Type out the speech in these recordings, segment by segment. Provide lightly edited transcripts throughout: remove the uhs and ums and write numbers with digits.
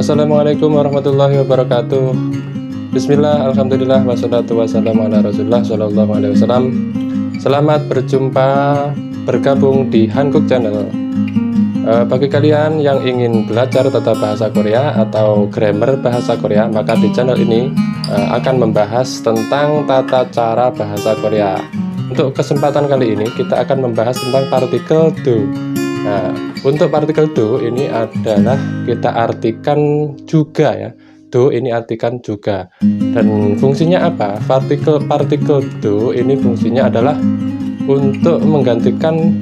Assalamualaikum warahmatullahi wabarakatuh. Bismillah, alhamdulillah, wassalatu wassalamu ala rasulullah sallallahu alaihi wasallam. Selamat berjumpa, bergabung di Hanguk Channel. Bagi kalian yang ingin belajar tata bahasa Korea atau grammar bahasa Korea, maka di channel ini akan membahas tentang tata cara bahasa Korea. Untuk kesempatan kali ini kita akan membahas tentang partikel do. Nah, untuk partikel do ini adalah kita artikan juga ya. Do ini artikan juga. Dan fungsinya apa? Partikel do ini fungsinya adalah untuk menggantikan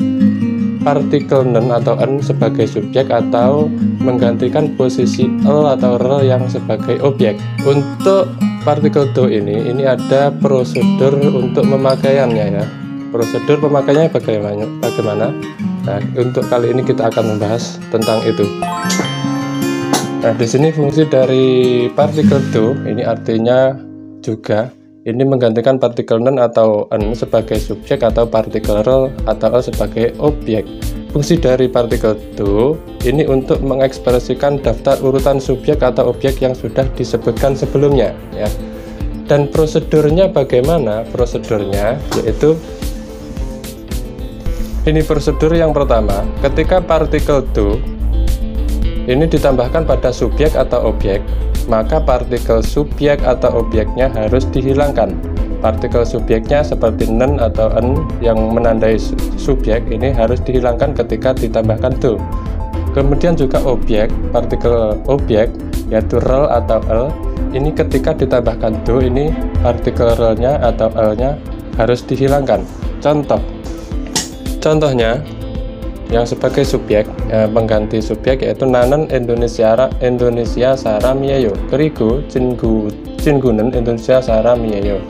partikel nen atau en sebagai subjek atau menggantikan posisi el atau rel yang sebagai objek. Untuk partikel do ini ada prosedur untuk pemakaiannya ya. Prosedur pemakaiannya bagaimana? Nah, untuk kali ini kita akan membahas tentang itu. Nah, di sini fungsi dari partikel do ini artinya juga. Ini menggantikan partikel nen atau en sebagai subjek atau partikel rel atau el sebagai objek. Fungsi dari partikel do ini untuk mengekspresikan daftar urutan subjek atau objek yang sudah disebutkan sebelumnya ya. Dan prosedurnya bagaimana? Prosedurnya yaitu ini prosedur yang pertama, ketika partikel do ini ditambahkan pada subjek atau objek, maka partikel subjek atau objeknya harus dihilangkan. Partikel subjeknya seperti nen atau en yang menandai subjek ini harus dihilangkan ketika ditambahkan do. Kemudian juga objek, partikel objek yaitu rel atau el, ini ketika ditambahkan do ini partikel relnya atau elnya harus dihilangkan. Contohnya yang sebagai subjek pengganti subjek yaitu nanen Indonesia Sara Miyayo, keriku Cingunen Indonesia Sara Miyayo.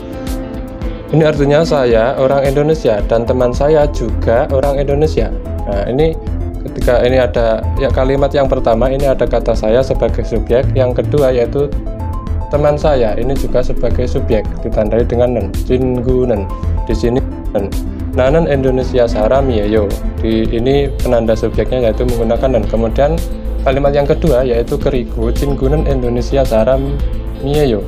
Ini artinya saya orang Indonesia dan teman saya juga orang Indonesia. Nah, ini ketika ini ada ya kalimat yang pertama ini ada kata saya sebagai subjek, yang kedua yaitu teman saya ini juga sebagai subjek ditandai dengan nen, Cingunen. Di sini nen. Nanen Indonesia Sara Miyayo. Ini penanda subjeknya yaitu menggunakan nen. Kemudian kalimat yang kedua yaitu keriku Cingunen Indonesia Sara Miyayo.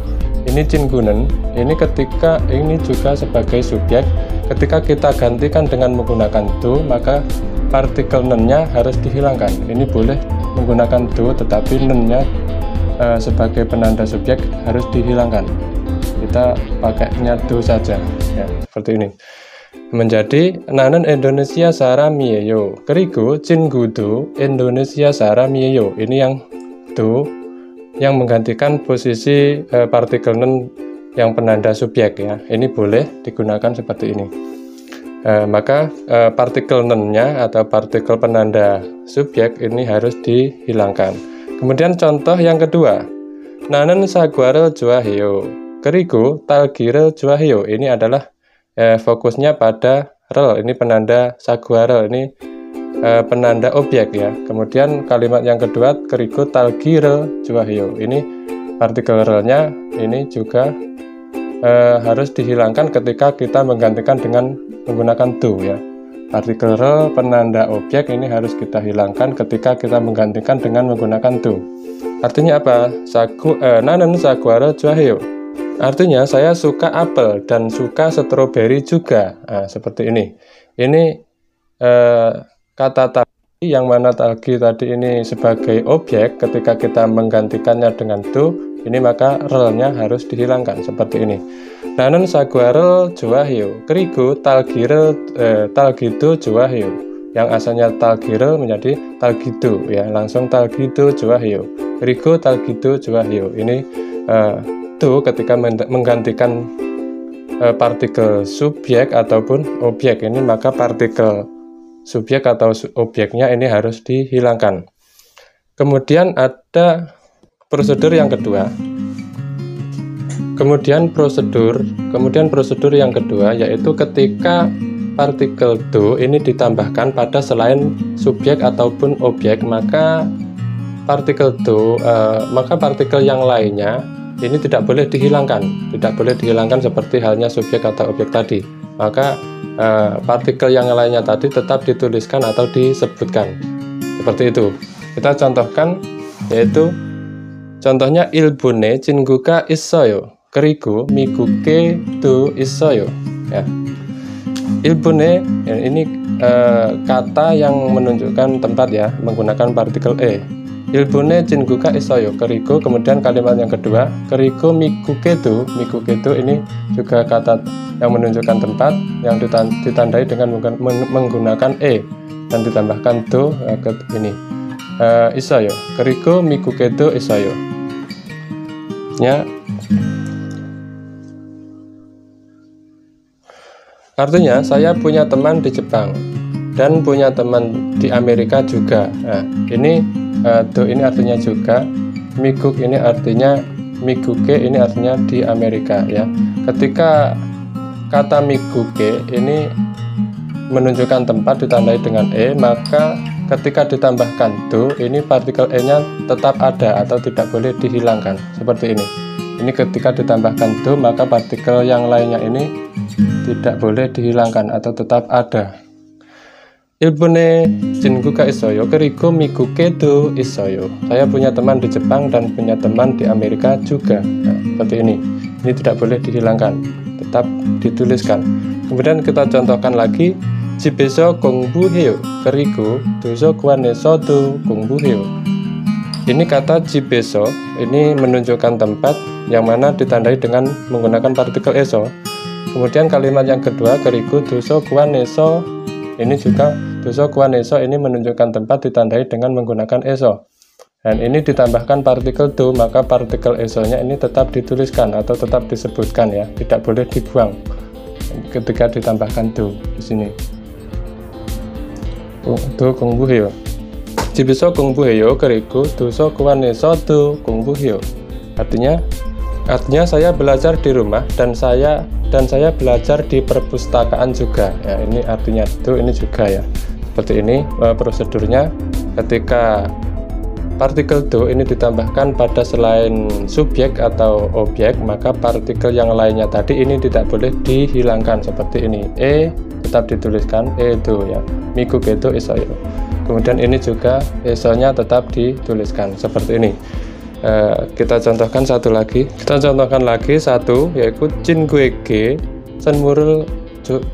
Ini Cingunen. Ini ketika ini juga sebagai subjek. Ketika kita gantikan dengan menggunakan do, maka partikel nennya harus dihilangkan. Ini boleh menggunakan do, tetapi nennya sebagai penanda subjek harus dihilangkan. Kita pakainya do saja ya, seperti ini. Menjadi nanen Indonesia Sara Miyayo, keriku Cingudu Indonesia Sara Miyayo. Ini yang do yang menggantikan posisi partikel nen yang penanda subjek ya. Ini boleh digunakan seperti ini. Maka partikel nennya atau partikel penanda subjek ini harus dihilangkan. Kemudian contoh yang kedua, nanen Sagwarel Juahyo, keriku Talgirel Juahyo. Ini adalah fokusnya pada rel, ini penanda Sagwarel, ini penanda objek ya. Kemudian kalimat yang kedua keriku Talgirel Juahyo, ini partikel relnya ini juga harus dihilangkan ketika kita menggantikan dengan menggunakan do ya. Partikel rel penanda objek ini harus kita hilangkan ketika kita menggantikan dengan menggunakan do. Artinya apa? Nanen Sagwarel Juahyo, artinya saya suka apel dan suka stroberi juga. Nah, seperti ini. Ini kata tadi yang mana tadi ini sebagai objek, ketika kita menggantikannya dengan do, ini maka relnya harus dihilangkan seperti ini. Nanen Sagwarel Juahyo, keriku Talgido Juahyo. Yang asalnya Talgirel menjadi Talgido ya, langsung Talgido Juahyo. Keriku Talgido Juahyo. Ini do ketika menggantikan partikel subjek ataupun objek ini, maka partikel subjek atau objeknya ini harus dihilangkan. Kemudian ada prosedur yang kedua. Kemudian prosedur yang kedua yaitu ketika partikel do ini ditambahkan pada selain subjek ataupun objek, maka partikel yang lainnya ini tidak boleh dihilangkan seperti halnya subjek atau objek tadi. Maka partikel yang lainnya tadi tetap dituliskan atau disebutkan seperti itu. Kita contohkan yaitu Contohnya ilbune jinguka isoyo, kerigo mikuke do isoyo. Ya. Ilbune ya, ini kata yang menunjukkan tempat ya, menggunakan partikel e. Ilbune jinguka isoyo, kerigo, kemudian kalimat yang kedua, kerigo mikuke do ini juga kata yang menunjukkan tempat yang ditandai dengan menggunakan e dan ditambahkan do ke ini. Isoyo, kerigo mikuke do isoyo. Ya. Artinya saya punya teman di Jepang dan punya teman di Amerika juga. Nah, ini do ini artinya juga, miguk ini artinya, miguke ini artinya di Amerika ya. Ketika kata miguke ini menunjukkan tempat ditandai dengan e, maka ketika ditambahkan do, ini partikel e-nya tetap ada atau tidak boleh dihilangkan. Seperti ini. Ini ketika ditambahkan do, maka partikel yang lainnya ini tidak boleh dihilangkan atau tetap ada. Ilbune jinguka isoyo, kerigo miguke do isoyo. Saya punya teman di Jepang dan punya teman di Amerika juga. Nah, seperti ini. Ini tidak boleh dihilangkan, tetap dituliskan. Kemudian kita contohkan lagi. Jibeso gongbuheo, kerigo doso kwaneso do gongbuheo. Ini kata jibeso ini menunjukkan tempat yang mana ditandai dengan menggunakan partikel eso. Kemudian kalimat yang kedua, kerigo doso kwaneso, ini juga doso kwaneso ini menunjukkan tempat ditandai dengan menggunakan eso. Dan ini ditambahkan partikel do, maka partikel esonya ini tetap dituliskan atau tetap disebutkan ya, tidak boleh dibuang ketika ditambahkan do di sini. Do gongbuheo. Jibeso gongbuheo, kerigo doso kwaneso do gongbuheo. Artinya saya belajar di rumah dan saya belajar di perpustakaan juga. Ya, ini artinya do ini juga ya. Seperti ini prosedurnya. Ketika partikel do ini ditambahkan pada selain subjek atau objek, maka partikel yang lainnya tadi ini tidak boleh dihilangkan seperti ini. E tetap dituliskan e do ya. Miguke do isoyo. Kemudian ini juga esonya tetap dituliskan seperti ini. Kita contohkan satu lagi. Kita contohkan lagi satu, yaitu jingueke sanmurel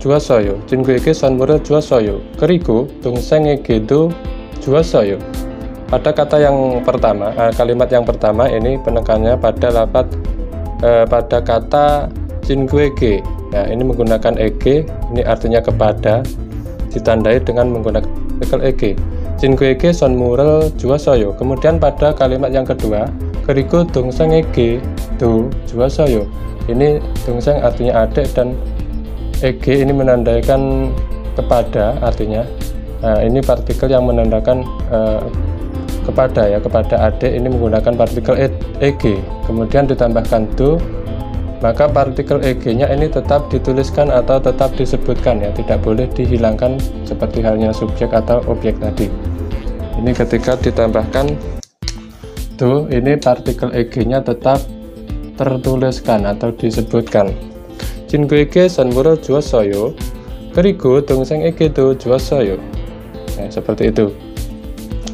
juasoyo. Jingueke sanmurel juasoyo. Kerigo dongsengege do juasoyo. Pada kata yang pertama, kalimat yang pertama ini penekannya pada pada kata jingueke. Ya, ini menggunakan ege, ini artinya kepada, ditandai dengan menggunakan partikel ege. Jingueke sonmurel juasoyo. Kemudian pada kalimat yang kedua, kerigo dongseng ege do juasoyo. Ini dongseng artinya adik dan ege ini menandakan kepada, artinya ini partikel yang menandakan kepada ya, kepada adik ini menggunakan partikel ege. Kemudian ditambahkan do, maka partikel eg-nya ini tetap dituliskan atau tetap disebutkan ya, tidak boleh dihilangkan seperti halnya subjek atau objek tadi. Ini ketika ditambahkan do, ini partikel eg-nya tetap tertuliskan atau disebutkan. Jingueke sanmurel juasoyo, kerigo dongseng ege do juasoyo. Nah, seperti itu.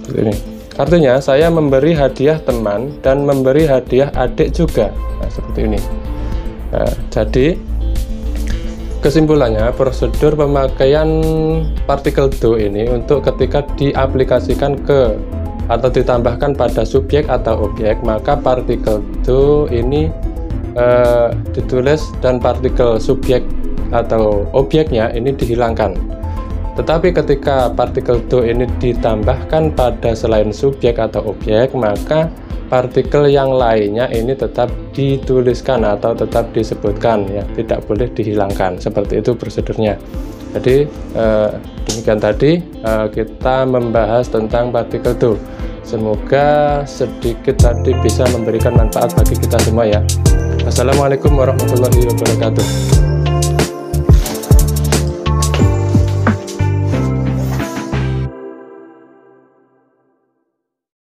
Seperti ini. Artinya saya memberi hadiah teman dan memberi hadiah adik juga. Nah, seperti ini. Nah, jadi kesimpulannya, prosedur pemakaian partikel do ini untuk ketika diaplikasikan ke atau ditambahkan pada subjek atau objek, maka partikel do ini ditulis dan partikel subjek atau objeknya ini dihilangkan. Tetapi ketika partikel do ini ditambahkan pada selain subjek atau objek, maka partikel yang lainnya ini tetap dituliskan atau tetap disebutkan ya, tidak boleh dihilangkan. Seperti itu prosedurnya. Jadi demikian tadi kita membahas tentang partikel do. Semoga sedikit tadi bisa memberikan manfaat bagi kita semua ya. Assalamualaikum warahmatullahi wabarakatuh.